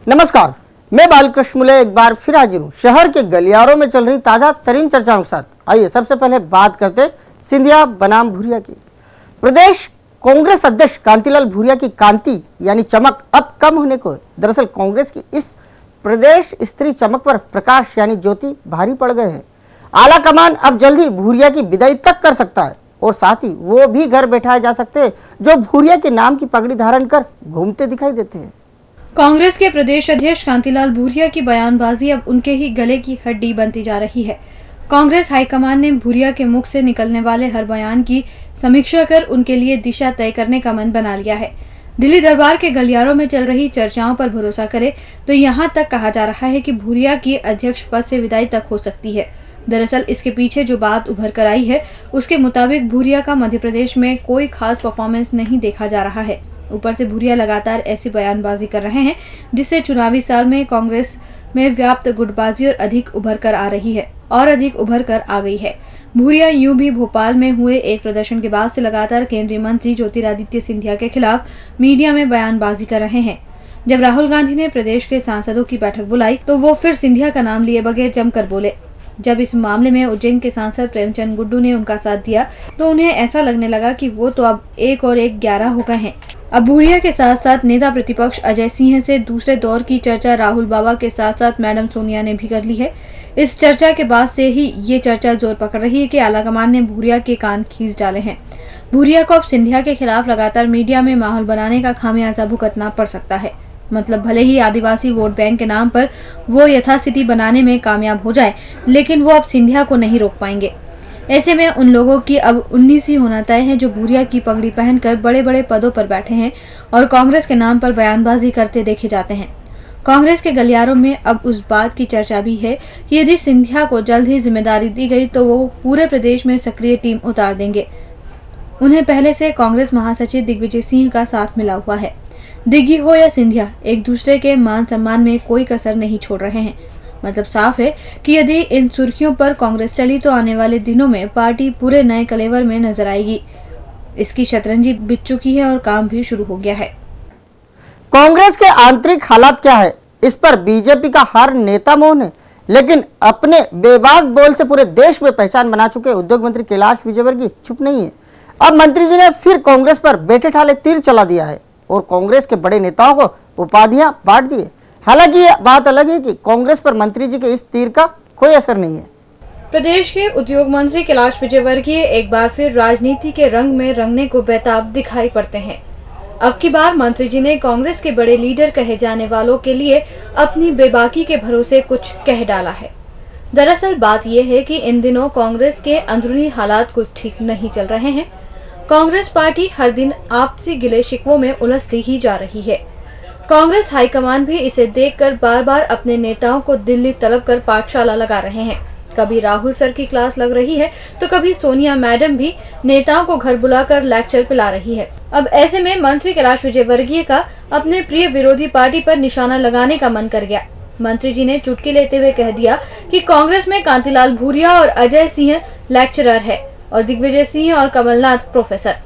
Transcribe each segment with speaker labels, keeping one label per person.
Speaker 1: नमस्कार, मैं बालकृष्ण मुले एक बार फिर हाजिर हूँ शहर के गलियारों में चल रही ताजा तरीन चर्चाओं के साथ। आइए सबसे पहले बात करते सिंधिया बनाम भूरिया की। प्रदेश कांग्रेस अध्यक्ष कांतिलाल भूरिया की कांति यानी चमक अब कम होने को है। दरअसल कांग्रेस की इस प्रदेश स्त्री चमक पर प्रकाश यानी ज्योति भारी पड़ गए हैं। आला कमान अब जल्द ही भूरिया की विदाई तक कर सकता है और साथ ही वो भी घर बैठाए जा सकते हैं जो भूरिया के नाम की पगड़ी धारण कर घूमते दिखाई देते हैं।
Speaker 2: कांग्रेस के प्रदेश अध्यक्ष कांतिलाल भूरिया की बयानबाजी अब उनके ही गले की हड्डी बनती जा रही है। कांग्रेस हाईकमान ने भूरिया के मुख से निकलने वाले हर बयान की समीक्षा कर उनके लिए दिशा तय करने का मन बना लिया है। दिल्ली दरबार के गलियारों में चल रही चर्चाओं पर भरोसा करे तो यहाँ तक कहा जा रहा है कि भूरिया की अध्यक्ष पद से विदाई तक हो सकती है। दरअसल इसके पीछे जो बात उभर कर आई है उसके मुताबिक भूरिया का मध्य प्रदेश में कोई खास परफॉर्मेंस नहीं देखा जा रहा है। ऊपर से भूरिया लगातार ऐसी बयानबाजी कर रहे हैं जिससे चुनावी साल में कांग्रेस में व्याप्त गुटबाजी और अधिक उभर कर आ गई है। भूरिया यूं भी भोपाल में हुए एक प्रदर्शन के बाद से लगातार केंद्रीय मंत्री ज्योतिरादित्य सिंधिया के खिलाफ मीडिया में बयानबाजी कर रहे हैं। जब राहुल गांधी ने प्रदेश के सांसदों की बैठक बुलाई तो वो फिर सिंधिया का नाम लिए बगैर जमकर बोले। जब इस मामले में उज्जैन के सांसद प्रेमचंद गुड्डू ने उनका साथ दिया तो उन्हें ऐसा लगने लगा कि वो तो अब 1 और 1 11 हो गए हैं। अब भूरिया के साथ साथ नेता प्रतिपक्ष अजय सिंह से दूसरे दौर की चर्चा राहुल बाबा के साथ साथ मैडम सोनिया ने भी कर ली है। इस चर्चा के बाद से ही ये चर्चा जोर पकड़ रही है कि आलाकमान ने भूरिया के कान खींच डाले हैं। भूरिया को अब सिंधिया के खिलाफ लगातार मीडिया में माहौल बनाने का खामियाजा भुगतना पड़ सकता है। मतलब भले ही आदिवासी वोट बैंक के नाम पर वो यथास्थिति बनाने में कामयाब हो जाए, लेकिन वो अब सिंधिया को नहीं रोक पाएंगे। ऐसे में उन लोगों की अब 19 ही होना तय है जो भूरिया की पगड़ी पहनकर बड़े बड़े पदों पर बैठे हैं और कांग्रेस के नाम पर बयानबाजी करते देखे जाते हैं। कांग्रेस के गलियारों में अब उस बात की चर्चा भी है कि यदि सिंधिया को जल्द ही जिम्मेदारी दी गई तो वो पूरे प्रदेश में सक्रिय टीम उतार देंगे। उन्हें पहले से कांग्रेस महासचिव दिग्विजय सिंह का साथ मिला हुआ है। दिग्गी हो या सिंधिया एक दूसरे के मान सम्मान में कोई कसर नहीं छोड़ रहे हैं। मतलब साफ है कि यदि इन सुर्खियों पर कांग्रेस चली तो आने वाले दिनों में पार्टी पूरे नए कलेवर में नजर आएगी। इसकी शतरंजी बिक चुकी है और काम भी शुरू हो गया है।
Speaker 1: कांग्रेस के आंतरिक हालात क्या है, इस पर बीजेपी का हर नेता मौन है, लेकिन अपने बेबाक बोल से पूरे देश में पहचान बना चुके उद्योग मंत्री कैलाश विजयवर्गीय चुप नहीं है। अब मंत्री जी ने फिर कांग्रेस पर बैठे ठाले तीर चला दिया है और कांग्रेस के बड़े नेताओं को उपाधियां बांट दी है। हालांकि ये बात अलग है कि कांग्रेस पर मंत्री जी के इस तीर का कोई असर नहीं है।
Speaker 2: प्रदेश के उद्योग मंत्री कैलाश विजयवर्गीय एक बार फिर राजनीति के रंग में रंगने को बेताब दिखाई पड़ते हैं। अब की बार मंत्री जी ने कांग्रेस के बड़े लीडर कहे जाने वालों के लिए अपनी बेबाकी के भरोसे कुछ कह डाला है। दरअसल बात यह है कि इन दिनों कांग्रेस के अंदरूनी हालात कुछ ठीक नहीं चल रहे हैं। कांग्रेस पार्टी हर दिन आपसी गिले शिकवों में उलझती ही जा रही है। कांग्रेस हाईकमान भी इसे देखकर बार बार अपने नेताओं को दिल्ली तलब कर पाठशाला लगा रहे हैं। कभी राहुल सर की क्लास लग रही है तो कभी सोनिया मैडम भी नेताओं को घर बुलाकर लेक्चर पिला रही है। अब ऐसे में मंत्री कैलाश विजयवर्गीय का अपने प्रिय विरोधी पार्टी पर निशाना लगाने का मन कर गया। मंत्री जी ने चुटकी लेते हुए कह दिया कि कांग्रेस में कांतिलाल भूरिया और अजय सिंह लेक्चरर है और दिग्विजय सिंह और कमलनाथ प्रोफेसर।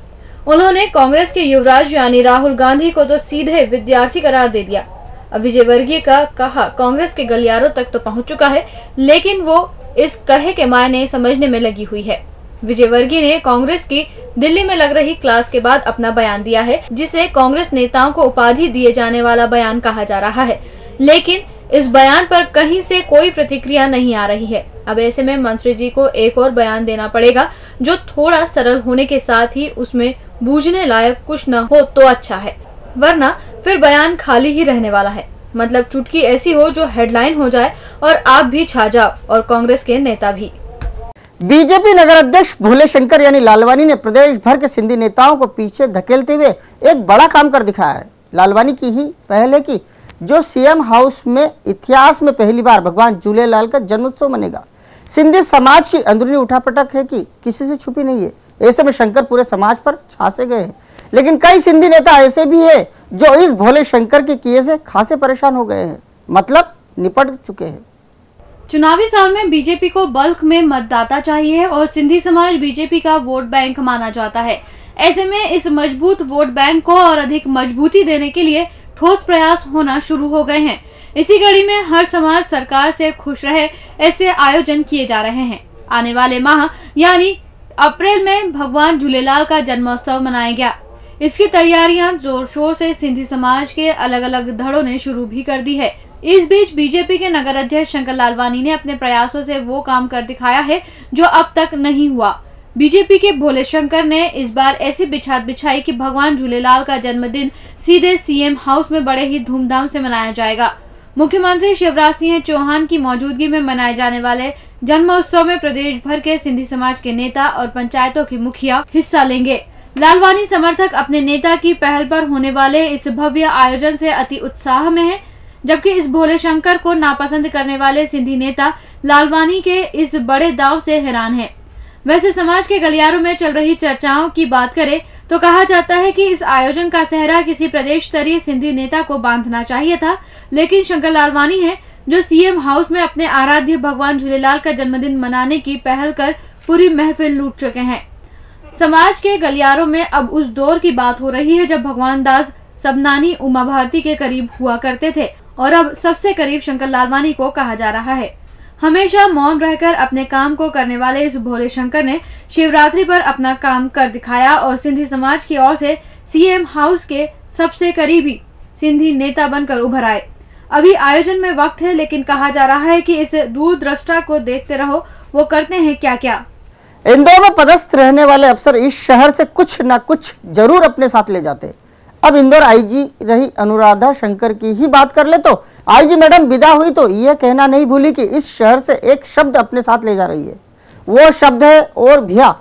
Speaker 2: उन्होंने कांग्रेस के युवराज यानी राहुल गांधी को तो सीधे विद्यार्थी करार दे दिया। अब विजयवर्गीय का कहा कांग्रेस के गलियारों तक तो पहुंच चुका है, लेकिन वो इस कहे के मायने समझने में लगी हुई है। विजयवर्गीय ने कांग्रेस की दिल्ली में लग रही क्लास के बाद अपना बयान दिया है, जिसे कांग्रेस नेताओं को उपाधि दिए जाने वाला बयान कहा जा रहा है, लेकिन इस बयान पर कहीं से कोई प्रतिक्रिया नहीं आ रही है। अब ऐसे में मंत्री जी को एक और बयान देना पड़ेगा जो थोड़ा सरल होने के साथ ही उसमें बूझने लायक कुछ न हो तो अच्छा है, वरना फिर बयान खाली ही रहने वाला है। मतलब चुटकी ऐसी हो जो हेडलाइन हो जाए और आप भी छा जाओ और कांग्रेस के नेता भी।
Speaker 1: बीजेपी नगर अध्यक्ष भोले शंकर यानी लालवानी ने प्रदेश भर के सिंधी नेताओं को पीछे धकेलते हुए एक बड़ा काम कर दिखाया है। लालवानी की ही पहले की जो सीएम हाउस में इतिहास में पहली बार भगवान झूलेलाल का जन्मोत्सव मनेगा। सिंधी समाज की अंदरूनी उठापटक है कि किसी से छुपी नहीं है। ऐसे में शंकर पूरे समाज पर छासे गए हैं, लेकिन कई सिंधी नेता ऐसे भी है जो इस भोले शंकर के किए से खासे परेशान हो गए हैं, मतलब निपट चुके हैं।
Speaker 2: चुनावी साल में बीजेपी को बल्क में मतदाता चाहिए और सिंधी समाज बीजेपी का वोट बैंक माना जाता है। ऐसे में इस मजबूत वोट बैंक को और अधिक मजबूती देने के लिए ठोस प्रयास होना शुरू हो गए हैं। इसी कड़ी में हर समाज सरकार से खुश रहे ऐसे आयोजन किए जा रहे हैं। आने वाले माह यानी अप्रैल में भगवान झूलेलाल का जन्मोत्सव मनाया गया। इसकी तैयारियां जोर शोर से सिंधी समाज के अलग अलग धड़ों ने शुरू भी कर दी है। इस बीच बीजेपी के नगर अध्यक्ष शंकर लालवानी ने अपने प्रयासों से वो काम कर दिखाया है जो अब तक नहीं हुआ। बीजेपी के भोले शंकर ने इस बार ऐसी बिछात बिछाई कि भगवान झूलेलाल का जन्मदिन सीधे सीएम हाउस में बड़े ही धूमधाम से मनाया जाएगा। मुख्यमंत्री शिवराज सिंह चौहान की मौजूदगी में मनाए जाने वाले जन्मोत्सव में प्रदेश भर के सिंधी समाज के नेता और पंचायतों के मुखिया हिस्सा लेंगे। लालवानी समर्थक अपने नेता की पहल पर होने वाले इस भव्य आयोजन से अति उत्साह में हैं, जबकि इस भोले शंकर को नापसंद करने वाले सिंधी नेता लालवानी के इस बड़े दाव से हैरान हैं। वैसे समाज के गलियारों में चल रही चर्चाओं की बात करें तो कहा जाता है कि इस आयोजन का सेहरा किसी प्रदेश स्तरीय सिंधी नेता को बांधना चाहिए था, लेकिन शंकर लालवानी है जो सीएम हाउस में अपने आराध्य भगवान झूलेलाल का जन्मदिन मनाने की पहल कर पूरी महफिल लूट चुके हैं। समाज के गलियारों में अब उस दौर की बात हो रही है जब भगवान दास सबनानी उमा भारती के करीब हुआ करते थे और अब सबसे करीब शंकर लालवानी को कहा जा रहा है। हमेशा मौन रहकर अपने काम को करने वाले इस भोले शंकर ने शिवरात्रि पर अपना काम कर दिखाया और सिंधी समाज की ओर से सीएम हाउस के सबसे करीबी सिंधी नेता बनकर उभर आए। अभी आयोजन में वक्त है, लेकिन कहा जा रहा है कि इस दूरदृष्टा को देखते रहो वो करते हैं क्या क्या।
Speaker 1: इंदौर में पदस्थ रहने वाले अफसर इस शहर से कुछ न कुछ जरूर अपने साथ ले जाते। अब इंदौर आईजी रही अनुराधा शंकर की ही बात कर ले तो आईजी मैडम विदा हुई तो यह कहना नहीं भूली कि इस शहर से एक शब्द अपने साथ ले जा रही है। वो शब्द है और भैया।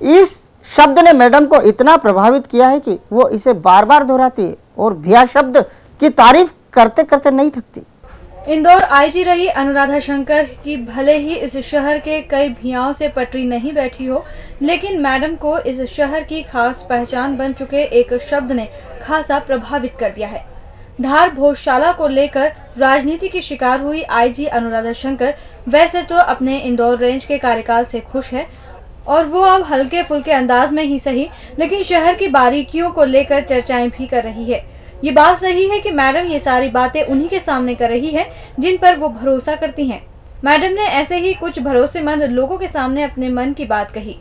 Speaker 1: इस शब्द ने मैडम को इतना प्रभावित किया है कि वो इसे बार बार दोहराती है और भैया शब्द की तारीफ करते करते नहीं थकती।
Speaker 2: इंदौर आईजी रही अनुराधा शंकर की भले ही इस शहर के कई भियाओं से पटरी नहीं बैठी हो, लेकिन मैडम को इस शहर की खास पहचान बन चुके एक शब्द ने खासा प्रभावित कर दिया है। धार भोजशाला को लेकर राजनीति की शिकार हुई आईजी अनुराधा शंकर वैसे तो अपने इंदौर रेंज के कार्यकाल से खुश है और वो अब हल्के फुल्के अंदाज में ही सही, लेकिन शहर की बारीकियों को लेकर चर्चाएं भी कर रही है। ये बात सही है कि मैडम ये सारी बातें उन्हीं के सामने कर रही है जिन पर वो भरोसा करती हैं। मैडम ने ऐसे ही कुछ भरोसेमंद लोगों के सामने अपने मन की बात कही।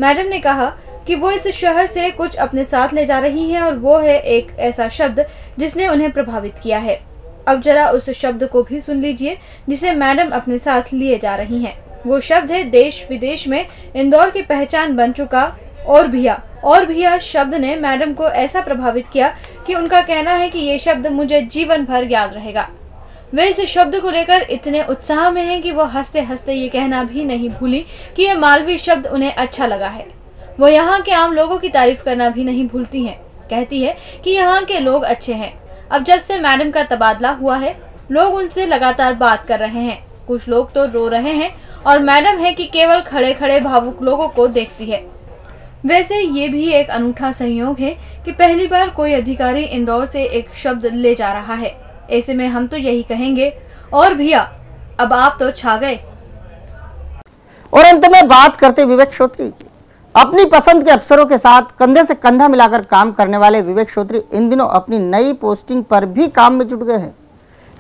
Speaker 2: मैडम ने कहा कि वो इस शहर से कुछ अपने साथ ले जा रही हैं और वो है एक ऐसा शब्द जिसने उन्हें प्रभावित किया है। अब जरा उस शब्द को भी सुन लीजिए जिसे मैडम अपने साथ लिए जा रही हैं। वो शब्द है देश विदेश में इंदौर की पहचान बन चुका और भैया। और भैया शब्द ने मैडम को ऐसा प्रभावित किया कि उनका कहना है कि ये शब्द मुझे जीवन भर याद रहेगा। वे इस शब्द को लेकर इतने उत्साह में हैं कि वो हंसते हंसते ये कहना भी नहीं भूली कि ये मालवी शब्द उन्हें अच्छा लगा है। वो यहाँ के आम लोगों की तारीफ करना भी नहीं भूलती हैं। कहती है कि यहाँ के लोग अच्छे हैं। अब जब से मैडम का तबादला हुआ है लोग उनसे लगातार बात कर रहे हैं। कुछ लोग तो रो रहे हैं और मैडम है कि केवल खड़े खड़े भावुक लोगों को देखती है। वैसे ये भी एक अनूठा संयोग है कि पहली बार कोई अधिकारी इंदौर से एक शब्द ले जा रहा है। ऐसे में हम तो यही कहेंगे और भैया अब आप तो छा गए।
Speaker 1: और अंत में बात करते विवेक श्रोत्री की। अपनी पसंद के अफसरों के साथ कंधे से कंधा मिलाकर काम करने वाले विवेक श्रोत्री इन दिनों अपनी नई पोस्टिंग पर भी काम में जुट गए हैं।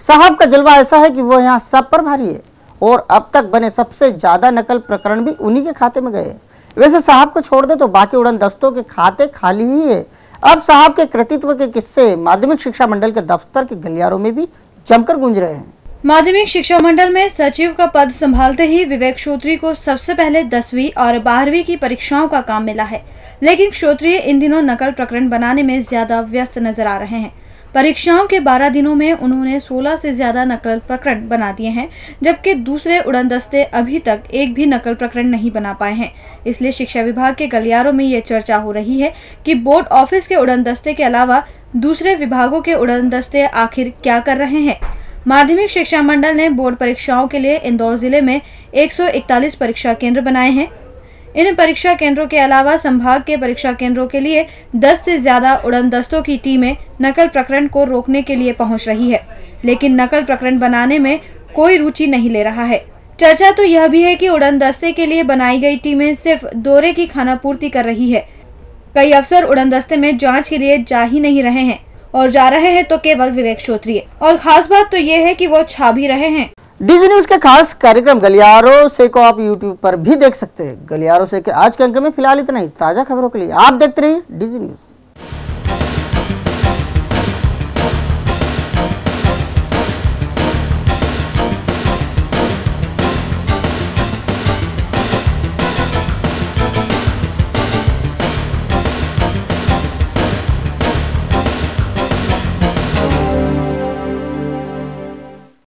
Speaker 1: साहब का जलवा ऐसा है कि वो यहाँ सब पर भारी है और अब तक बने सबसे ज्यादा नकल प्रकरण भी उन्हीं के खाते में गए। वैसे साहब को छोड़ दे तो बाकी उड़न दस्तों के खाते खाली ही है। अब साहब के कृतित्व के किस्से माध्यमिक शिक्षा मंडल के दफ्तर के गलियारों में भी जमकर गूंज रहे हैं।
Speaker 2: माध्यमिक शिक्षा मंडल में सचिव का पद संभालते ही विवेक श्रोत्री को सबसे पहले 10वीं और 12वीं की परीक्षाओं का काम मिला है, लेकिन श्रोत्री इन दिनों नकल प्रकरण बनाने में ज्यादा व्यस्त नजर आ रहे हैं। परीक्षाओं के 12 दिनों में उन्होंने 16 से ज्यादा नकल प्रकरण बना दिए हैं, जबकि दूसरे उड़नदस्ते अभी तक एक भी नकल प्रकरण नहीं बना पाए हैं। इसलिए शिक्षा विभाग के गलियारों में ये चर्चा हो रही है कि बोर्ड ऑफिस के उड़नदस्ते के अलावा दूसरे विभागों के उड़नदस्ते आखिर क्या कर रहे हैं। माध्यमिक शिक्षा मंडल ने बोर्ड परीक्षाओं के लिए इंदौर जिले में 141 परीक्षा केंद्र बनाए हैं। इन परीक्षा केंद्रों के अलावा संभाग के परीक्षा केंद्रों के लिए 10 से ज्यादा उड़नदस्तों की टीमें नकल प्रकरण को रोकने के लिए पहुंच रही है, लेकिन नकल प्रकरण बनाने में कोई रुचि नहीं ले रहा है। चर्चा तो यह भी है कि उड़नदस्ते के लिए बनाई गई टीमें सिर्फ दौरे की खानापूर्ति कर रही है। कई अफसर उड़नदस्ते में जांच के लिए जा ही नहीं रहे हैं। और जा रहे हैं तो केवल विवेक चौधरी। और खास बात तो ये है कि वो छा भी रहे हैं।
Speaker 1: डीजी न्यूज के खास कार्यक्रम गलियारों से को आप यूट्यूब पर भी देख सकते हैं। गलियारों से के आज के अंक में फिलहाल इतना ही। ताजा खबरों के लिए आप देखते रहिए डीजी न्यूज।